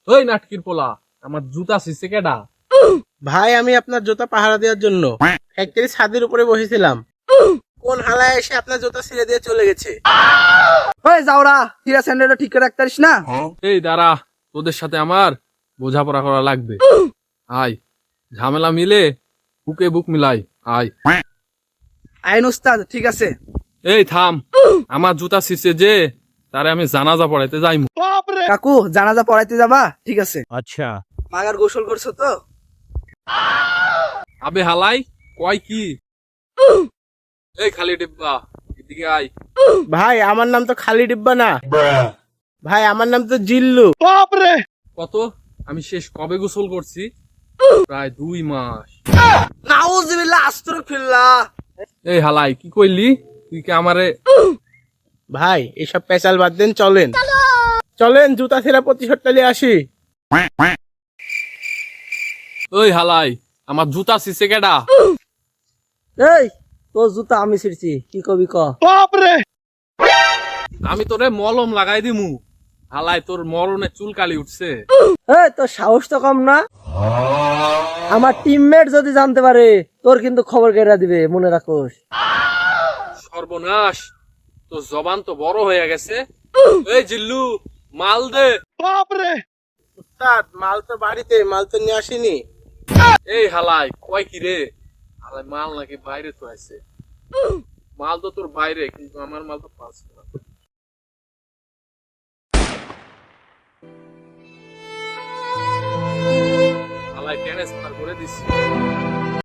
ওই নাটকির পোলা, আমার জুতা ছিঁড়ছে কেডা? ভাই আমি আপনার জুতা পাহারা দেওয়ার জন্য ফ্যাক্টরি ছাদের উপরে বসেছিলাম। কোন হালায় এসে আপনার জুতা ছিঁড়ে দিয়ে চলে গেছে। ওই যাওরা, হীরা স্যান্ডেলটা ঠিক করে রাখতে পারিস না? এই দাঁড়া, তোদের সাথে আমার বোঝাপড়া করা লাগবে। আয়, ঝামেলা মিলে বুকে বুক মিলাই। আয়। আইন উস্তাদ, ঠিক আছে। এই থাম, আমার জুতা ছিঁড়ছে যে, তারে আমি জানাজা পড়াইতে যাইমু। কাকু, জানাজা পড়াইতে যাবা? ঠিক আছে। अच्छा মাগার গোসল করছো তো? আবে হালাই, কয় কি? এই খালি ডিব্বা, এদিকে আয়। ভাই আমার নাম তো খালি ডিব্বা না, ভাই আমার নাম তো জিল্লু। কত? আমি শেষ কবে গোসল করছি? প্রায় 2 মাস। নাউজুবিল্লাহ, আস্তাগফিরুল্লাহ। এই হালাই, কি কইলি? তুই কি আমারে? ভাই এসব পেঁচাল বাদ দেন, চলেন চলেন জুতা ছেঁড়া প্রতিশোধটা নিয়ে আসি। ওই হালাই, আমার জুতা ছিঁড়ছে কেডা? এই, তোর জুতা আমি ছিড়ছি, কি কবি ক? আমি তোরে মলম লাগাই দিমু। হালাই, তোর মরণে চুলকালি উঠছে। এই, তোর সাহস তো কম না। আমার টিমমেট যদি জানতে পারে, তোর কিন্তু খবর কেটে দিবে, মনে রাখোস। সর্বনাশ, তোর জবান তো বড় হয়ে গেছে। এই জিল্লু, মাল দে। উস্তাদ মাল তো বাড়িতে, মাল তো নিয়ে আসিনি। এই হালাই, কয় কি রে? হালাই, মাল নাকি বাইরে তো আছে। মাল তো তোর বাইরে, কিন্তু আমার মাল তো পাচ্ছে না। হালাই ট্রান্সফার করে দিছি।